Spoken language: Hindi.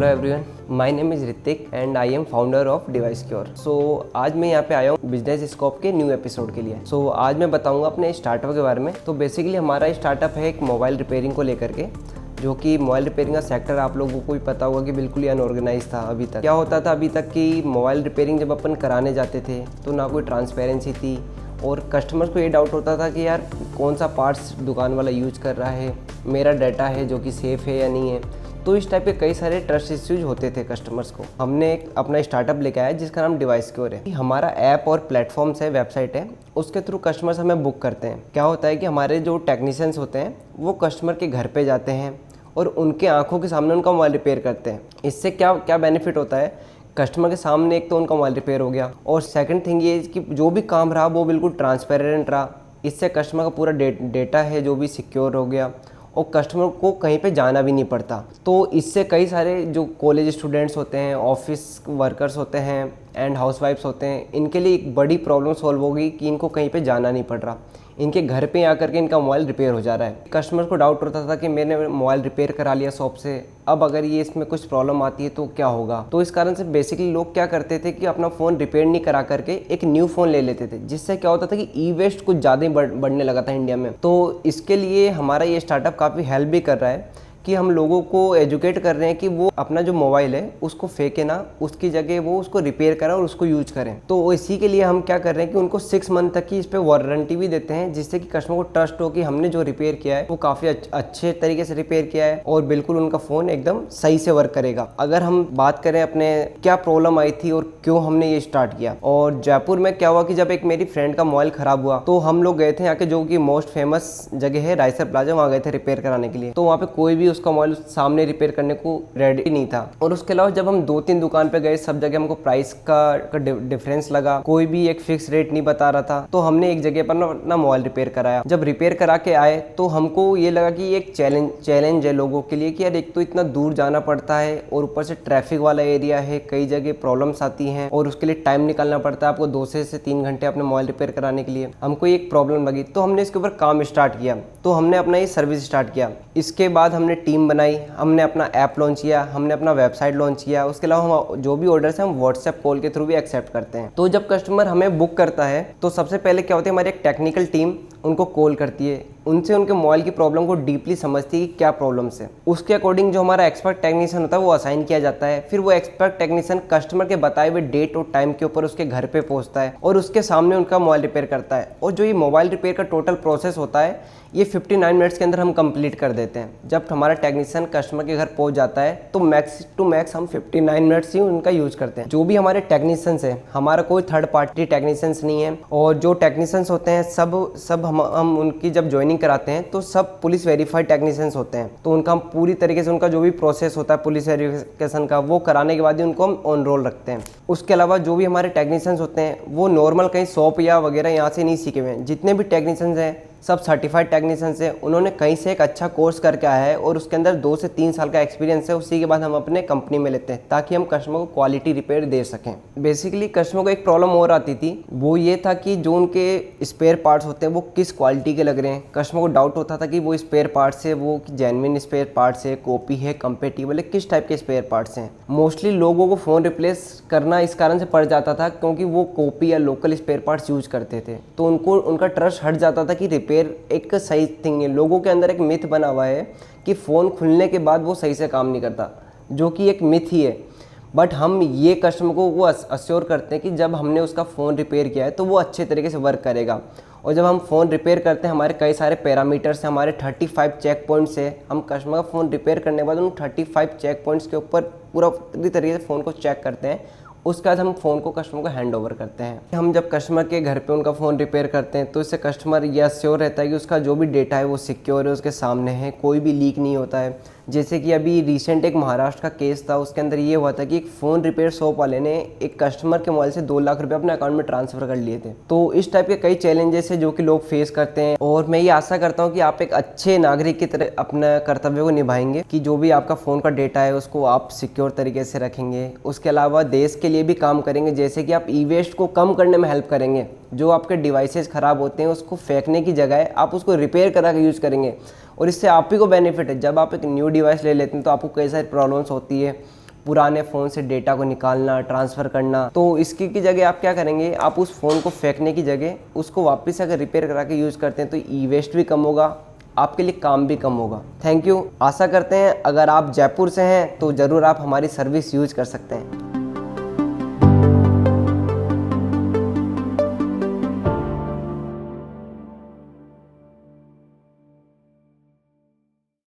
Hello everyone, my name is Hrithik and I am founder of DeviceCure. आज मैं यहाँ पे आया हूँ बिजनेस स्कोप के न्यू एपिसोड के लिए। आज मैं बताऊँगा अपने स्टार्टअप के बारे में। तो बेसिकली हमारा स्टार्टअप है एक मोबाइल रिपेयरिंग को लेकर के, जो कि मोबाइल रिपेयरिंग का सेक्टर आप लोगों को भी पता होगा कि बिल्कुल ही अनऑर्गेनाइज था। अभी तक क्या होता था, अभी तक कि मोबाइल रिपेयरिंग जब अपन कराने जाते थे तो ना कोई ट्रांसपेरेंसी थी और कस्टमर्स को ये डाउट होता था कि यार कौन सा पार्ट्स दुकान वाला यूज कर रहा है, मेरा डाटा है जो कि सेफ़ है या नहीं है। तो इस टाइप के कई सारे ट्रस्ट इश्यूज होते थे कस्टमर्स को। हमने एक अपना स्टार्टअप लेके आया जिसका नाम डिवाइसक्योर है। हमारा ऐप और प्लेटफॉर्म्स है, वेबसाइट है, उसके थ्रू कस्टमर्स हमें बुक करते हैं। क्या होता है कि हमारे जो टेक्नीशियंस होते हैं वो कस्टमर के घर पे जाते हैं और उनके आंखों के सामने उनका मोबाइल रिपेयर करते हैं। इससे क्या क्या बेनिफिट होता है, कस्टमर के सामने एक तो उनका मोबाइल रिपेयर हो गया और सेकंड थिंग ये कि जो भी काम रहा वो बिल्कुल ट्रांसपेरेंट रहा। इससे कस्टमर का पूरा डेटा है जो भी सिक्योर हो गया और कस्टमर को कहीं पे जाना भी नहीं पड़ता। तो इससे कई सारे जो कॉलेज स्टूडेंट्स होते हैं, ऑफिस वर्कर्स होते हैं एंड हाउसवाइफ्स होते हैं, इनके लिए एक बड़ी प्रॉब्लम सॉल्व होगी कि इनको कहीं पे जाना नहीं पड़ रहा, इनके घर पे आकर के इनका मोबाइल रिपेयर हो जा रहा है। कस्टमर को डाउट होता था कि मैंने मोबाइल रिपेयर करा लिया शॉप से, अब अगर ये इसमें कुछ प्रॉब्लम आती है तो क्या होगा। तो इस कारण से बेसिकली लोग क्या करते थे कि अपना फ़ोन रिपेयर नहीं करा करके एक न्यू फ़ोन ले लेते थे, जिससे क्या होता था कि ई वेस्ट कुछ ज़्यादा ही बढ़ने लगा था इंडिया में। तो इसके लिए हमारा ये स्टार्टअप काफ़ी हेल्प भी कर रहा है कि हम लोगों को एजुकेट कर रहे हैं कि वो अपना जो मोबाइल है उसको फेंके ना, उसकी जगह वो उसको रिपेयर करें और उसको यूज करें। तो इसी के लिए हम क्या कर रहे हैं कि उनको 6 मंथ तक की इस पर वारंटी भी देते हैं, जिससे कि कस्टमर को ट्रस्ट हो कि हमने जो रिपेयर किया है वो काफ़ी अच्छे तरीके से रिपेयर किया है और बिल्कुल उनका फ़ोन एकदम सही से वर्क करेगा। अगर हम बात करें अपने क्या प्रॉब्लम आई थी और क्यों हमने ये स्टार्ट किया, और जयपुर में क्या हुआ कि जब एक मेरी फ्रेंड का मोबाइल ख़राब हुआ तो हम लोग गए थे यहाँ के जो कि मोस्ट फेमस जगह है राइसर प्लाजा, वहाँ गए थे रिपेयर कराने के लिए। तो वहाँ पे कोई भी उसका मोबाइल सामने रिपेयर करने को रेडी नहीं था। और उसके अलावा जब हम 2-3 दुकान पे गए, सब जगह हमको प्राइस का डिफरेंस लगा, कोई भी एक फिक्स रेट नहीं बता रहा था। तो हमने एक जगह पर ना मोबाइल रिपेयर कराया। जब रिपेयर करा के आए तो हमको ये लगा कि एक चैलेंज है लोगों के लिए कि यार एक तो इतना दूर जाना पड़ता है और ऊपर से ट्रैफिक वाला एरिया है, कई जगह प्रॉब्लम्स आती हैं और उसके लिए टाइम निकालना पड़ता है आपको 2 से 3 घंटे अपने मोबाइल रिपेयर कराने के लिए। हमको एक प्रॉब्लम लगी तो हमने इसके ऊपर काम स्टार्ट किया। तो हमने अपना ये सर्विस स्टार्ट किया। इसके बाद हमने टीम बनाई, हमने अपना ऐप लॉन्च किया, हमने अपना वेबसाइट लॉन्च किया। उसके अलावा हम जो भी ऑर्डर्स हैं हम व्हाट्सएप कॉल के थ्रू भी एक्सेप्ट करते हैं। तो जब कस्टमर हमें बुक करता है तो सबसे पहले क्या होता है, हमारी एक टेक्निकल टीम उनको कॉल करती है, उनसे उनके मोबाइल की प्रॉब्लम को डीपली समझती है कि क्या प्रॉब्लम्स है। उसके अकॉर्डिंग जो हमारा एक्सपर्ट टेक्नीशियन होता है वो असाइन किया जाता है। फिर वो एक्सपर्ट टेक्नीशियन कस्टमर के बताए हुए डेट और टाइम के ऊपर उसके घर पे पहुंचता है और उसके सामने उनका मोबाइल रिपेयर करता है। और जो ये मोबाइल रिपेयर का टोटल प्रोसेस होता है ये 59 मिनट्स के अंदर हम कंप्लीट कर देते हैं। जब हमारा टेक्नीशियन कस्टमर के घर पहुंच जाता है तो मैक्स टू मैक्स हम 59 मिनट्स ही उनका यूज करते हैं। जो भी हमारे टेक्नीशियंस हैं, हमारा कोई थर्ड पार्टी टेक्नीशियंस नहीं है। और जो टेक्नीशियंस होते हैं सब हम उनकी जब ज्वाइनिंग कराते हैं तो सब पुलिस वेरीफाइड टेक्नीशियंस होते हैं। तो उनका हम पूरी तरीके से उनका जो भी प्रोसेस होता है पुलिस वेरिफिकेशन का वो कराने के बाद ही उनको हम ऑन रोल रखते हैं। उसके अलावा जो भी हमारे टेक्नीशियंस होते हैं वो नॉर्मल कहीं शॉप या वगैरह यहाँ से नहीं सीखे हुए हैं। जितने भी टेक्नीशियंस हैं सब सर्टिफाइड टेक्नीशियंस हैं, उन्होंने कहीं से एक अच्छा कोर्स करके आया है और उसके अंदर 2 से 3 साल का एक्सपीरियंस है। उसी के बाद हम अपने कंपनी में लेते हैं ताकि हम कस्टमर को क्वालिटी रिपेयर दे सकें। बेसिकली कस्टमर को एक प्रॉब्लम और आती थी, वो ये था कि जो उनके स्पेयर पार्ट्स होते हैं वो किस क्वालिटी के लग रहे हैं। कस्टमर को डाउट होता था कि वो स्पेयर पार्ट्स है वो जेन्युइन स्पेयर पार्ट्स है, कॉपी है, कंपेटिबल है, किस टाइप के स्पेयर पार्ट्स हैं। मोस्टली लोगों को फ़ोन रिप्लेस करना इस कारण से पड़ जाता था क्योंकि वो कॉपी या लोकल स्पेयर पार्ट्स यूज करते थे, तो उनका ट्रस्ट हट जाता था कि रिपेयर एक सही थिंग है। लोगों के अंदर एक मिथ बना हुआ है कि फ़ोन खुलने के बाद वो सही से काम नहीं करता, जो कि एक मिथ ही है। बट हम ये कस्टमर को वो अश्योर करते हैं कि जब हमने उसका फ़ोन रिपेयर किया है तो वो अच्छे तरीके से वर्क करेगा। और जब हम फ़ोन रिपेयर करते हैं हमारे कई सारे पैरामीटर्स हैं, हमारे 35 चेक पॉइंट्स है। हम कस्टमर का फ़ोन रिपेयर करने के बाद उन 35 चेक पॉइंट्स के ऊपर पूरी तरीके से फ़ोन को चेक करते हैं। उसके बाद हम फ़ोन को कस्टमर को हैंड ओवर करते हैं। हम जब कस्टमर के घर पे उनका फ़ोन रिपेयर करते हैं तो इससे कस्टमर ये अश्योर रहता है कि उसका जो भी डेटा है वो सिक्योर है, उसके सामने है, कोई भी लीक नहीं होता है। जैसे कि अभी रिसेंट एक महाराष्ट्र का केस था, उसके अंदर ये हुआ था कि एक फ़ोन रिपेयर शॉप वाले ने एक कस्टमर के मोबाइल से 2 लाख रुपए अपने अकाउंट में ट्रांसफ़र कर लिए थे। तो इस टाइप के कई चैलेंजेस है जो कि लोग फेस करते हैं और मैं ये आशा करता हूँ कि आप एक अच्छे नागरिक की तरह अपना कर्तव्य को निभाएंगे कि जो भी आपका फ़ोन का डेटा है उसको आप सिक्योर तरीके से रखेंगे। उसके अलावा देश के लिए भी काम करेंगे, जैसे कि आप ई वेस्ट को कम करने में हेल्प करेंगे। जो आपके डिवाइसेस ख़राब होते हैं उसको फेंकने की जगह आप उसको रिपेयर करा के यूज़ करेंगे और इससे आप ही को बेनिफिट है। जब आप एक न्यू डिवाइस ले लेते हैं तो आपको कई सारी प्रॉब्लम्स होती है, पुराने फ़ोन से डेटा को निकालना, ट्रांसफ़र करना। तो इसकी की जगह आप क्या करेंगे, आप उस फ़ोन को फेंकने की जगह उसको वापस अगर रिपेयर करा के यूज़ करते हैं तो ई वेस्ट भी कम होगा, आपके लिए काम भी कम होगा। Thank you. आशा करते हैं अगर आप जयपुर से हैं तो ज़रूर आप हमारी सर्विस यूज़ कर सकते हैं।